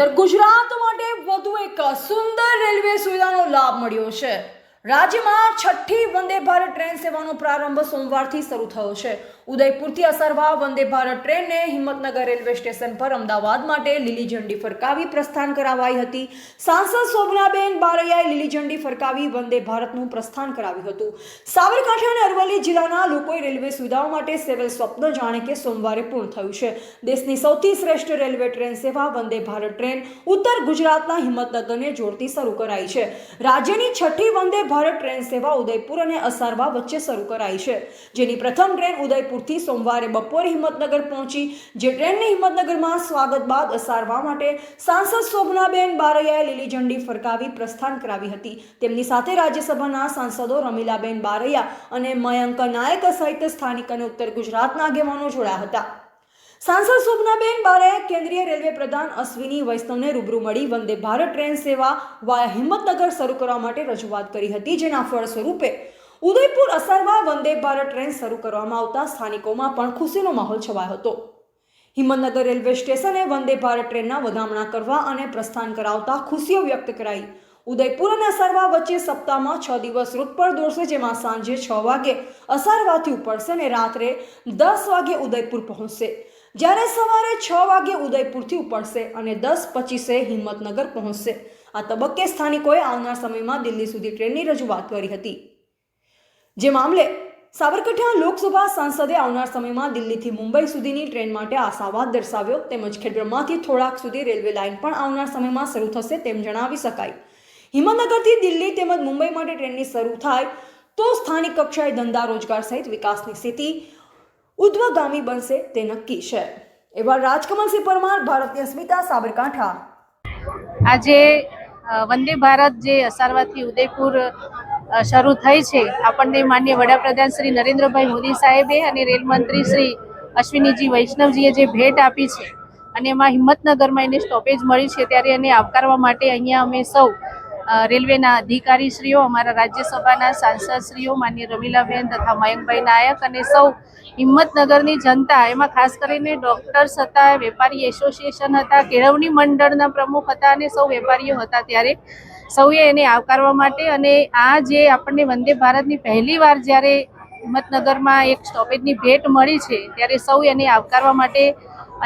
ઉત્તર ગુજરાત માટે વધુ એક સુંદર રેલવે સુવિધાનો લાભ મળ્યો છે। રાજ્યમાં છઠ્ઠી વંદે ભારત ટ્રેન સેવાનો પ્રારંભ સોમવારથી શરૂ થયો છે। ઉદયપુરથી અસરવા વંદે ભારત ટ્રેનને હિંમતનગર રેલવે સ્ટેશન પર અમદાવાદ માટે લીલી ઝંડી ફરકાવી પ્રસ્થાન કરાવાઈ હતી। સાંસદ શોભનાબેન બારૈયાએ લીલી ઝંડી ફરકાવી વંદે ભારતનું પ્રસ્થાન કરાવ્યું હતું। સાબરકાંઠા અને અરવલ્લી જિલ્લાના લોકોએ રેલવે સુવિધાઓ માટે સેવેલ સ્વપ્ન જાણે કે સોમવારે પૂર્ણ થયું છે। દેશની સૌથી શ્રેષ્ઠ રેલવે ટ્રેન સેવા વંદે ભારત ટ્રેન ઉત્તર ગુજરાતના હિંમતનગરને જોડતી શરૂ કરાઈ છે। રાજ્યની છઠ્ઠી વંદે ભારત ટ્રેન સેવા ઉદયપુર અને અસારવા વચ્ચે શરૂ કરાઈ છે, જેની પ્રથમ ટ્રેન ઉદયપુરથી સોમવારે બપોરે હિંમતનગર પહોંચી। જે ટ્રેનને હિંમતનગરમાં સ્વાગત બાદ અસારવા માટે સાંસદ શોભનાબેન બારૈયાએ લીલી ઝંડી ફરકાવી પ્રસ્થાન કરાવી હતી। તેમની સાથે રાજ્યસભાના સાંસદો રમીલાબેન બારૈયા અને મયંક નાયક સહિત સ્થાનિક અને ઉત્તર ગુજરાતના આગેવાનો જોડાયા હતા। સાંસદ શોભનાબેન બારૈયાએ કેન્દ્રીય રેલવે પ્રધાન અશ્વિની વૈષ્ણવને રૂબરૂ મળી વંદે ભારત ટ્રેન સેવા વાયા હિંમતનગર શરૂ કરવા માટે રજૂઆત કરી હતી, જેના ફળ સ્વરૂપે ઉદયપુર અસરવા વંદે ભારત ટ્રેન શરૂ કરવામાં આવતા સ્થાનિકોમાં પણ ખુશીનો માહોલ છવાયો હતો। હિંમતનગર રેલવે સ્ટેશને વંદે ભારત ટ્રેનના વધામણા કરવા અને પ્રસ્થાન કરાવતા ખુશીઓ વ્યક્ત કરાઈ। ઉદયપુર અને અસરવા વચ્ચે સપ્તાહમાં 6 દિવસ રૂટ પર દોડશે, જેમાં સાંજે 6 વાગે અસરવાથી ઉપડશે અને રાત્રે 10 વાગે ઉદયપુર પહોંચશે, જ્યારે સવારે 6 વાગે ઉદયપુરથી ઉપડશે અને 10:25 હિંમતનગર પહોંચશે। આ તબક્કે સ્થાનિકોએ આવનાર સમયમાં દિલ્હી સુધી ટ્રેનની રજૂઆત કરી હતી, જે મામલે સાબરકાંઠા લોકસભા સાંસદે આવનાર સમયમાં દિલ્હીથી મુંબઈ સુધીની ટ્રેન માટે આશાવાદ દર્શાવ્યો। તેમજ ખેડબ્રહ્માથી થોડાક સુધી રેલવે લાઇન પણ આવનાર સમયમાં શરૂ થશે તેમ જણાવી શકાય। હિંમતનગરથી દિલ્હી તેમજ મુંબઈ માટે ટ્રેનની શરૂ થાય તો સ્થાનિક કક્ષાએ ધંધા રોજગાર સહિત વિકાસની સ્થિતિ ઉદ્ધવગામી બનશે તે નક્કી છે। એવા રાજકમલસિંહ પરમાર, ભારતીય સ્મિતા, સાબરકાંઠા। આજે વંદે ભારત જે અસારવાથી ઉદયપુર શરૂ થઈ છે, આપણને માનનીય વડાપ્રધાન શ્રી નરેન્દ્રભાઈ મોદી સાહેબે અને રેલ મંત્રી શ્રી અશ્વિનીજી વૈષ્ણવજીએ જે ભેટ આપી છે અને એમાં હિંમતનગરમાં એને સ્ટોપેજ મળી છે, ત્યારે એને આવકારવા માટે અહીંયા અમે સૌ રેલવેના અધિકારીશ્રીઓ, અમારા રાજ્યસભાના સાંસદશ્રીઓ માનનીય રમીલાબેન તથા મયંકભાઈ નાયક અને સૌ હિંમતનગરની જનતા, એમાં ખાસ કરીને ડોક્ટર્સ હતા, વેપારી એસોસિએશન હતા, કેળવણી મંડળના પ્રમુખ હતા અને સૌ વેપારીઓ હતા, ત્યારે સૌએ એને આવકારવા માટે અને આ જે આપણને વંદે ભારતની પહેલી વાર જ્યારે હિંમતનગરમાં એક સ્ટોપેજની ભેટ મળી છે, ત્યારે સૌ એને આવકારવા માટે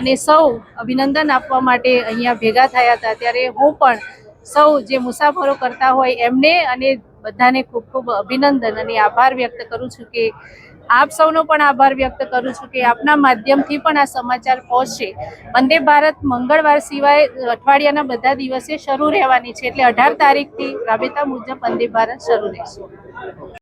અને સૌ અભિનંદન આપવા માટે અહીંયા ભેગા થયા હતા। ત્યારે હું પણ સૌ જે મુસાફરો કરતા હોય એમને અને બધાને ખૂબ ખૂબ અભિનંદન અને આભાર વ્યક્ત કરું છું કે આપ સૌનો પણ આભાર વ્યક્ત કરું છું કે આપના માધ્યમથી પણ આ સમાચાર પહોંચશે। વંદે ભારત મંગળવાર સિવાય અઠવાડિયાના બધા દિવસે શરૂ રહેવાની છે, એટલે 18 તારીખથી રાબેતા મુજબ વંદે ભારત શરૂ રહેશે।